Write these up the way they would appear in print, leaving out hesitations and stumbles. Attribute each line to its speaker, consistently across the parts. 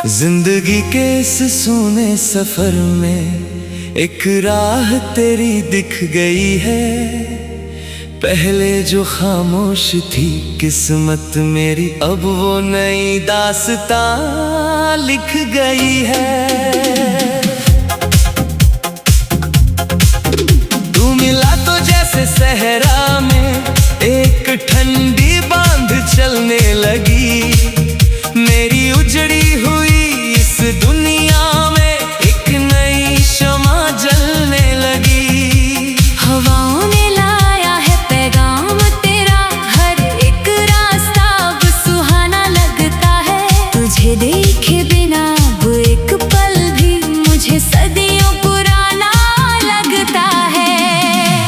Speaker 1: जिंदगी के इस सोने सफर में एक राह तेरी दिख गई है। पहले जो खामोश थी किस्मत मेरी, अब वो नई दास्तां लिख गई है। तू मिला तो जैसे सहरा में एक ठंडी बांध चलने लगी। मेरी उजड़ी हुई इस दुनिया में एक नई शमा जलने लगी।
Speaker 2: हवाओं ने लाया है पैगाम तेरा, हर एक रास्ता अब सुहाना लगता है। तुझे देखे बिना वो एक पल भी मुझे सदियों पुराना लगता है।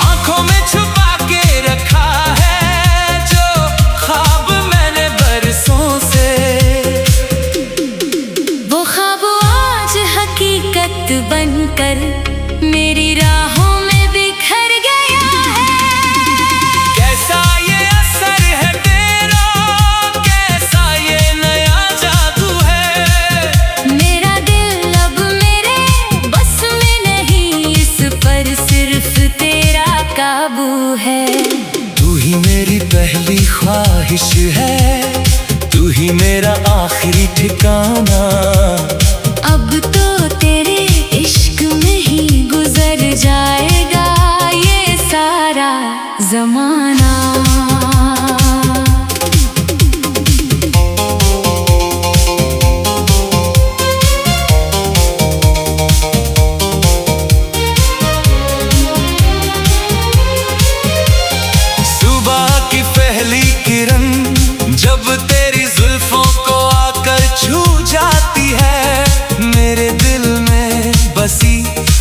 Speaker 1: आंखों में छुपा के रखा है जो ख्वाब मैंने बरसों से,
Speaker 2: वो ख्वाब आज हकीकत बनकर मेरी राहों में बिखर गया है।
Speaker 1: कैसा ये असर है तेरा, कैसा ये नया जादू है।
Speaker 2: मेरा दिल अब मेरे बस में नहीं, इस पर सिर्फ तेरा काबू है।
Speaker 1: तू ही मेरी पहली ख्वाहिश है, तू ही मेरा आखिरी ठिकाना।
Speaker 2: अब तो तेरे इश्क में ही गुजर जाएगा ये सारा जमाना।
Speaker 1: सुबह की पहली किरण जब तेरी जुल्फों को आकर छू जाती है, मेरे दिल में बसी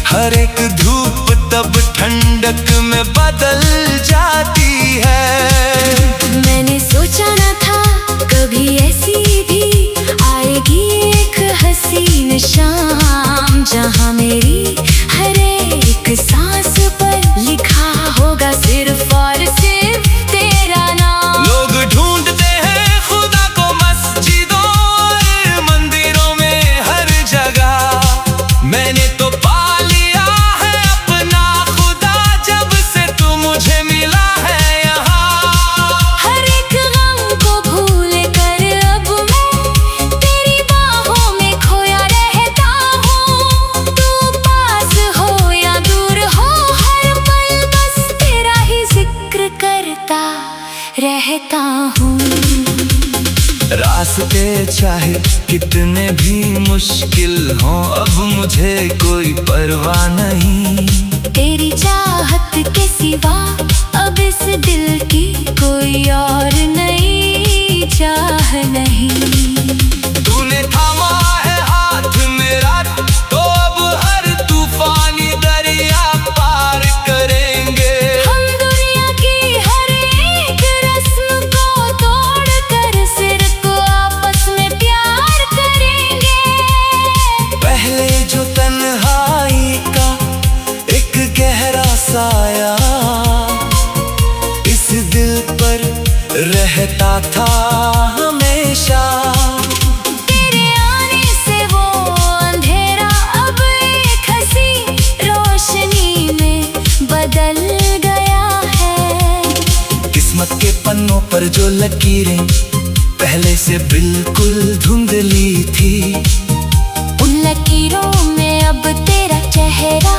Speaker 1: हर एक धूप तब ठंडक में बदल जाती है।
Speaker 2: मैंने सोचा न था कभी ऐसी भी आएगी एक हसीन शाम, जहां मेरी हर एक सांस पर लिखा होगा सिर्फ और सिर्फ तेरा नाम।
Speaker 1: लोग ढूंढते हैं खुदा को मस्जिदों और मंदिरों में हर जगह, मैंने तो पा लिया है अपना खुदा जब से तू मुझे मिला है यहाँ।
Speaker 2: हर एक गम को भूल कर अब मैं तेरी बाहों में खोया रहता हूँ। तू पास हो या दूर हो, हर पल बस तेरा ही जिक्र करता रहता हूँ।
Speaker 1: रास्ते चाहे कितने भी मुश्किल हों, अब मुझे कोई परवाह नहीं।
Speaker 2: तेरी चाहत के सिवा अब इस दिल की कोई और नई चाह नहीं।
Speaker 1: तूने थामा है हाथ मेरा तो अब हर तूफानी दरिया पार करेंगे।
Speaker 2: हम दुनिया की हर एक रस्म को तोड़कर सिर को आपस में प्यार करेंगे।
Speaker 1: पहले जो तन्हाई का एक गहरा साया इस दिल पर रहता था हमेशा,
Speaker 2: तेरे आने से वो अंधेरा अब एक हंसी रोशनी में बदल गया है।
Speaker 1: किस्मत के पन्नों पर जो लकीरें पहले से बिल्कुल धुंधली थी,
Speaker 2: उन लकीरों में अब तेरा चेहरा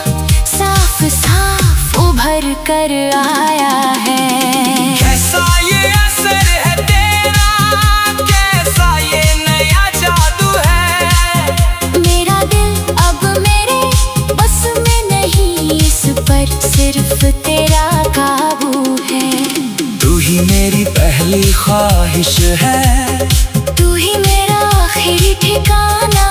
Speaker 2: साफ साफ उभर कर आया है।
Speaker 1: कैसा ये असर है तेरा, कैसा ये नया जादू है।
Speaker 2: मेरा दिल अब मेरे बस में नहीं, इस पर सिर्फ तेरा काबू है।
Speaker 1: तू ही मेरी पहली ख्वाहिश है,
Speaker 2: तू ही मेरा आखिरी ठिकाना।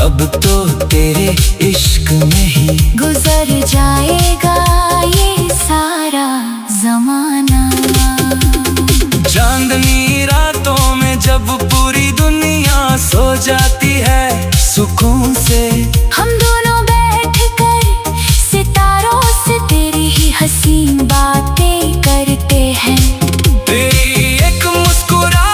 Speaker 1: अब तो तेरे इश्क में ही
Speaker 2: गुजर जाएगा ये सारा जमाना।
Speaker 1: चांदनी रातों में जब पूरी दुनिया सो जाती है सुकून से,
Speaker 2: हम दोनों बैठकर सितारों से तेरी ही हसीन बातें करते हैं।
Speaker 1: तेरी एक मुस्कुराहट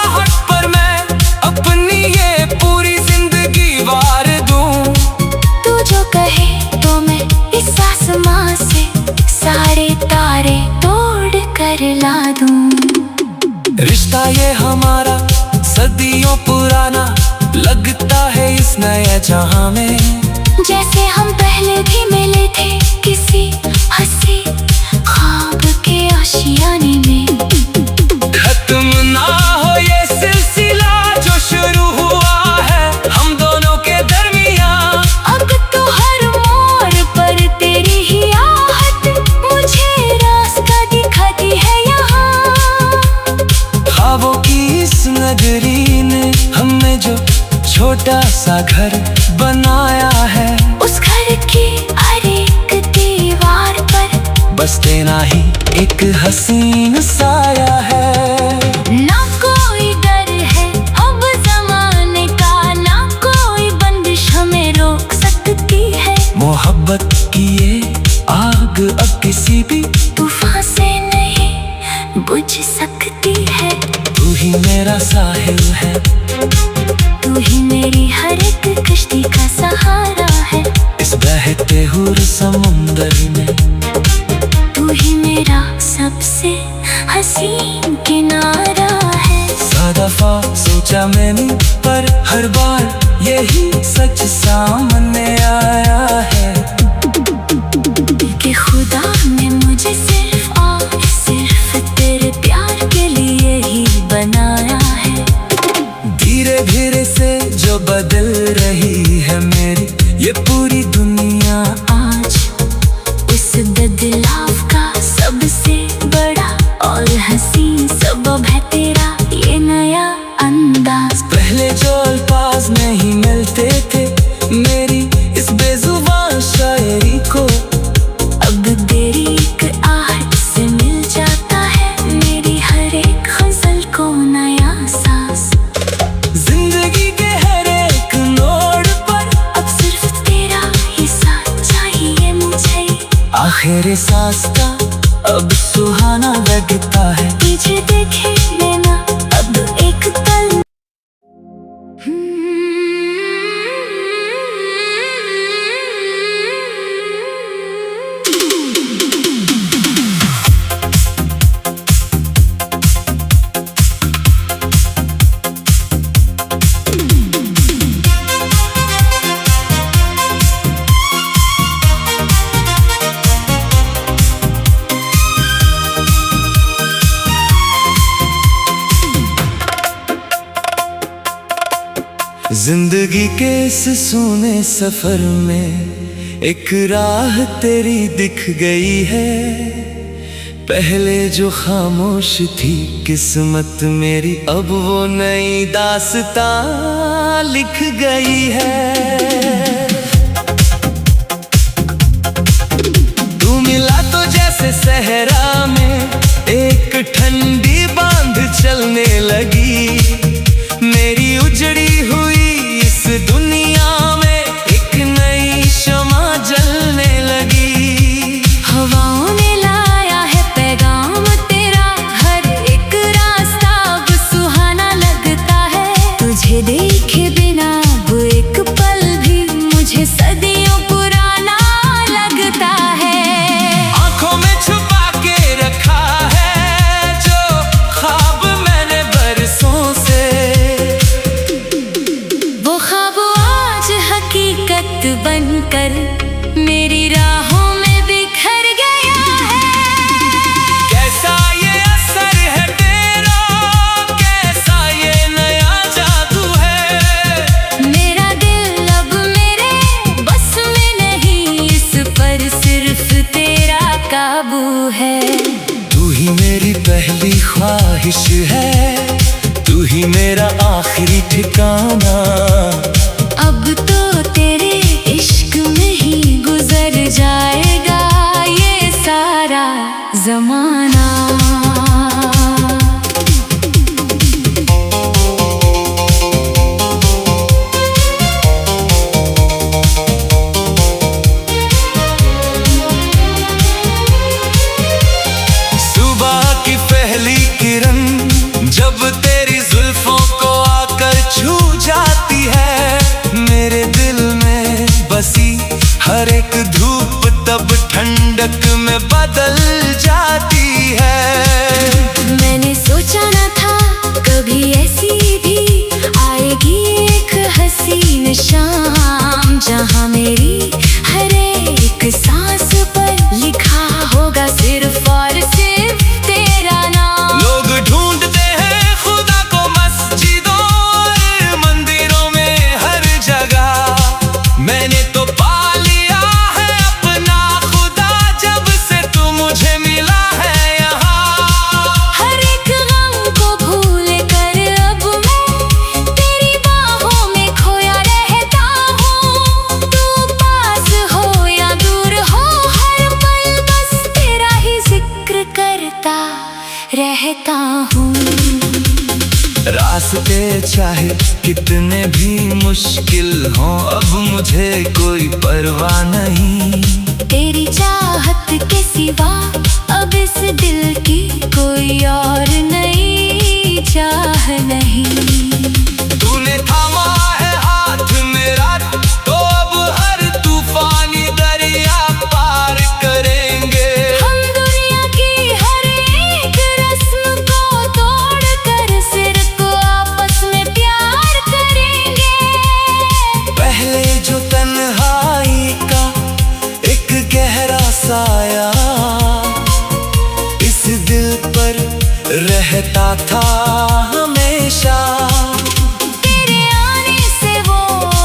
Speaker 1: सदियों पुराना लगता है इस नए जहां में।
Speaker 2: जैसे हम पहले भी मिले थे किसी हंसी ख्वाब के आशियाने में।
Speaker 1: खत्म ना हो ये सिलसिला जो शुरू हुआ है हम दोनों के दरमियां।
Speaker 2: अब तो हर मोड़ पर तेरी ही आहट मुझे रास्ता दिखाती है यहाँ।
Speaker 1: ख्वाबों की इस नगरी ने हमें जो छोटा सा घर बनाया है,
Speaker 2: उस घर की हर एक दीवार पर
Speaker 1: बस तेरा ही एक हसीन साया है।
Speaker 2: ना कोई डर है अब जमाने का, ना कोई बंदिश हमें रोक सकती है।
Speaker 1: मोहब्बत की ये आग अब किसी भी
Speaker 2: तूफान से नहीं बुझ सकती है।
Speaker 1: तू ही मेरा साहिल है,
Speaker 2: तू ही मेरी हर एक कश्ती का सहारा है।
Speaker 1: इस बहते हुए समुंदर में
Speaker 2: तू ही मेरा सबसे हसीन किनारा है।
Speaker 1: सौ दफा सोचा मैंने पर हर बार यही सच सामने आया है
Speaker 2: कि खुदा ने मुझे सिर्फ तेरे प्यार के लिए ही बनाया है।
Speaker 1: धीरे धीरे से जो बदल रही है मेरी ये पूरी दुनिया
Speaker 2: आज इस बदलाव का सबसे बड़ा और हसीन सबब है तेरा ये नया अंदाज।
Speaker 1: पहले जो अल्फाज नहीं मिलते थे मेरी इस बेजुबान शायरी को,
Speaker 2: अब तेरी एक आहट से मिल जाता है मेरी हर एक गजल को नया सांस।
Speaker 1: जिंदगी के हर एक मोड़ पर
Speaker 2: अब सिर्फ तेरा ही साथ चाहिए मुझे।
Speaker 1: आखिर सांस का अब सुहाना लगता है।
Speaker 2: पीछे देखे लेना अब एक पल।
Speaker 1: जिंदगी के इस सूने सफर में एक राह तेरी दिख गई है। पहले जो खामोश थी किस्मत मेरी अब वो नई दास्तां लिख गई है। तू मिला तो जैसे सहरा में एक ठंडी बांध चलने लगी। मेरी उजड़ी हुई इस दुनिया में एक नई शमा जलने लगी।
Speaker 2: हवाओं ने लाया है पैगाम तेरा, हर एक रास्ता अब सुहाना लगता है। तुझे देखे बिना वो एक पल भी मुझे सदियों पुराना लगता है।
Speaker 1: आंखों में छुपा के रखा है जो ख्वाब मैंने बरसों से,
Speaker 2: वो ख्वाब आज हकीकत बनकर मेरी राहों में बिखर गया है।
Speaker 1: कैसा ये असर है तेरा, कैसा ये नया जादू है।
Speaker 2: मेरा दिल अब मेरे बस में नहीं, इस पर सिर्फ तेरा काबू है।
Speaker 1: तू ही मेरी पहली ख्वाहिश है, तू ही मेरा आखिरी ठिकाना।
Speaker 2: अब तो तेरे इश्क में ही गुजर जाएगा ये सारा जमाना।
Speaker 1: सुबह की पहली किरण जब तेरी जुल्फों को आकर छू जाती टूटे चाहे कितने भी मुश्किल हों, अब मुझे कोई परवाह नहीं।
Speaker 2: तेरी चाहत के सिवा अब इस दिल की कोई और नई चाह नहीं।
Speaker 1: तूने थामा है हाथ मेरा, तो अब हर तूफानी दरिया पार करेंगे।
Speaker 2: हम दुनिया की हर एक रस्म को तोड़ कर सिर को आपस में प्यार करेंगे।
Speaker 1: पहले जो तन्हाई का एक गहरा साया इस दिल पर रहता था हमेशा,
Speaker 2: तेरे आने से वो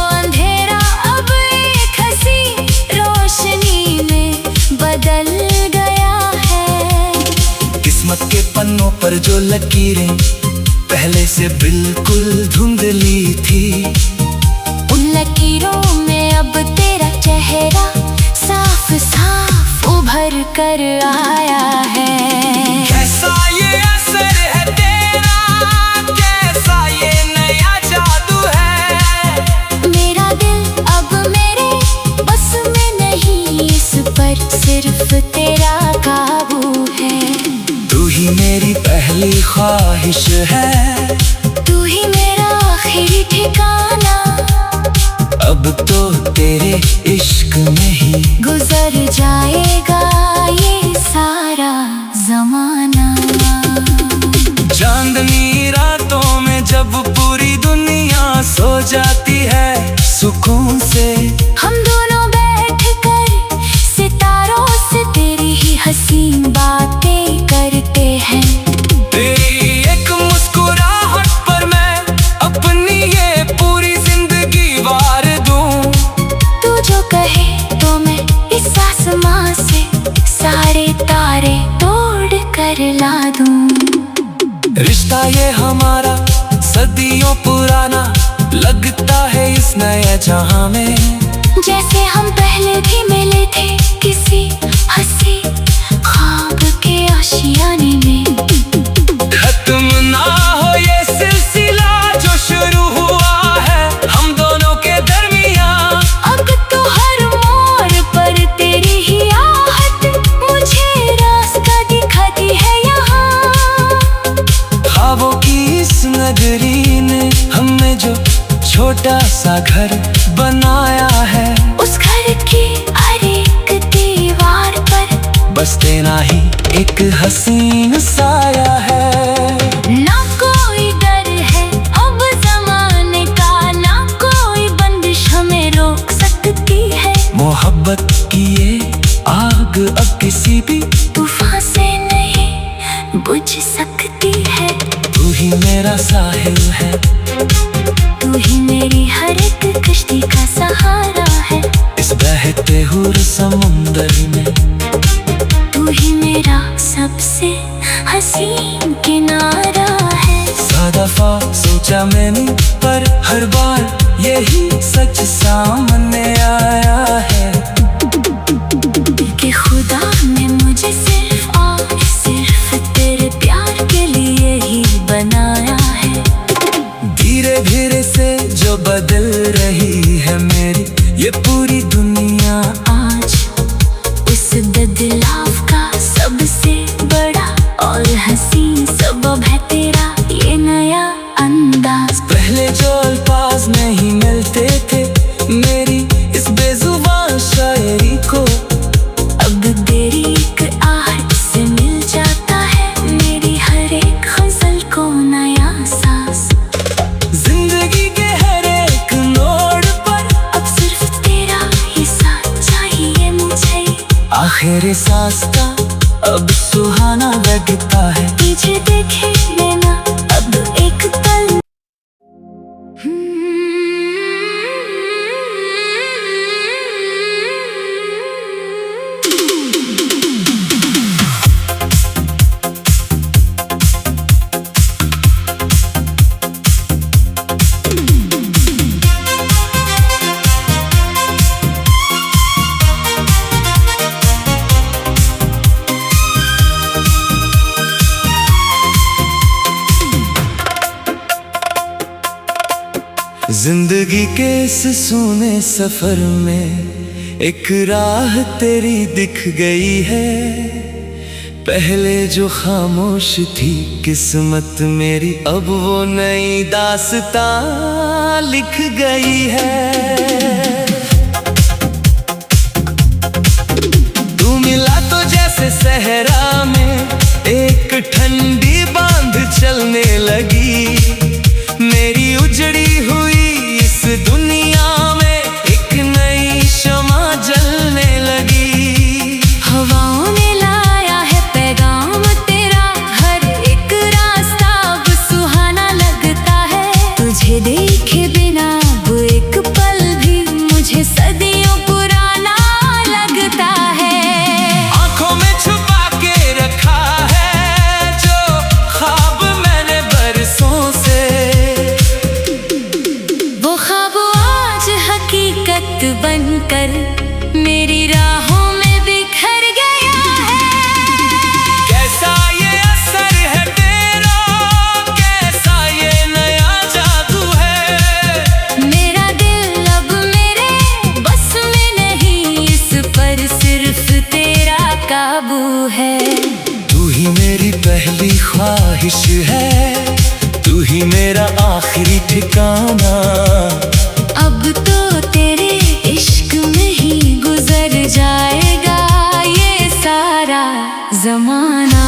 Speaker 2: अंधेरा अब एक हंसी रोशनी में बदल गया है।
Speaker 1: किस्मत के पन्नों पर जो लकीरें पहले से बिल्कुल धुंधली थी,
Speaker 2: उन लकीरों में अब तेरा चेहरा साफ साफ उभर कर आया है।
Speaker 1: कैसा ये असर है तेरा, कैसा ये नया जादू है।
Speaker 2: मेरा दिल अब मेरे बस में नहीं, इस पर सिर्फ तेरा काबू है।
Speaker 1: तू ही मेरी पहली ख्वाहिश है,
Speaker 2: तू ही मेरा आखिरी ठिकाना।
Speaker 1: अब तो तेरे इश्क में ही
Speaker 2: गुजर जाएगा ये सारा जमाना।
Speaker 1: चांदनी रातों में जब पूरी दुनिया सो जाती है सुकून से,
Speaker 2: हम दोनों बैठ कर सितारों से तेरी ही हसीन बातें करते हैं।
Speaker 1: तेरी एक मुस्कुराहट पर मैं अपनी ये पूरी जिंदगी वार दूं।
Speaker 2: तू जो कहे तो मैं इस आसमां से सारे तारे तोड़ कर ला दूं।
Speaker 1: रिश्ता ये हमारा सदियों पुराना लगता है इस नए जहां में,
Speaker 2: जैसे हम पहले भी मिले थे किसी हंसी ख्वाब के आशियाने में।
Speaker 1: खत्म ना हो ये सिलसिला जो शुरू हुआ है हम दोनों के दरमियां।
Speaker 2: अब तो हर मोड़ पर तेरी ही आहट मुझे रास्ता दिखाती है यहाँ।
Speaker 1: ख्वाबों की इस नगरी ने हमें जो छोटा सा घर बनाया है,
Speaker 2: उस घर की हर एक दीवार पर
Speaker 1: बस तेरा ही एक हसीन साया है।
Speaker 2: ना कोई डर है अब जमाने का, ना कोई बंदिश हमें रोक सकती है।
Speaker 1: मोहब्बत की ये आग अब किसी भी
Speaker 2: तूफान से नहीं बुझ सकती है।
Speaker 1: तू ही मेरा साहिल है,
Speaker 2: तू ही मेरी हर एक कश्ती का सहारा है।
Speaker 1: इस बहते हुए समुंदर में
Speaker 2: तू ही मेरा सबसे हसीन किनारा है।
Speaker 1: सा दफा सोचा मैंने पर हर बार यही सच सामने आया है
Speaker 2: कि खुदा ने मुझे सिर्फ और सिर्फ तेरे प्यार के लिए ही बनाया है।
Speaker 1: धीरे धीरे से जो बदल रही है मेरी ये पूरी दुनिया
Speaker 2: आज उस बदलाव का सबसे बड़ा और हसीन सबब है तेरा ये नया अंदाज।
Speaker 1: पहले जो अल्फाज नहीं मिलते थे मेरी इस बेजुबान शायरी को,
Speaker 2: अब तेरी एक आहट से मिल जाता है मेरी हर एक गजल को नया सांस।
Speaker 1: जिंदगी के हर एक मोड़ पर
Speaker 2: अब सिर्फ तेरा ही साथ चाहिए मुझे।
Speaker 1: आखिरी सांस का अब सुहाना लगता है।
Speaker 2: पीछे देखे लेना अब एक
Speaker 1: जिंदगी के इस सूने सफर में एक राह तेरी दिख गई है। पहले जो खामोश थी किस्मत मेरी, अब वो नई दास्तां लिख गई है। तू मिला तो जैसे सहरा में एक ठंडी बांध चलने लगी। मेरी उजड़ी हुई इस दुनिया में एक नई शमा जलने लगी।
Speaker 2: हवाओं ने लाया है पैगाम तेरा, हर एक रास्ता अब सुहाना लगता है। तुझे देखे बिना वो एक पल भी मुझे सदियों पुराना लगता है।
Speaker 1: आंखों में छुपा के रखा है जो ख्वाब मैंने बरसों से,
Speaker 2: वो ख्वाब आज हकीकत बनकर मेरी राहों में बिखर गया है।
Speaker 1: कैसा ये असर है तेरा, कैसा ये नया जादू है।
Speaker 2: मेरा दिल अब मेरे बस में नहीं, इस पर सिर्फ तेरा काबू है।
Speaker 1: तू ही मेरी पहली ख्वाहिश है, तू ही मेरा आखिरी ठिकाना।
Speaker 2: अब तो तेरे इश्क में ही गुजर जाएगा ये सारा जमाना।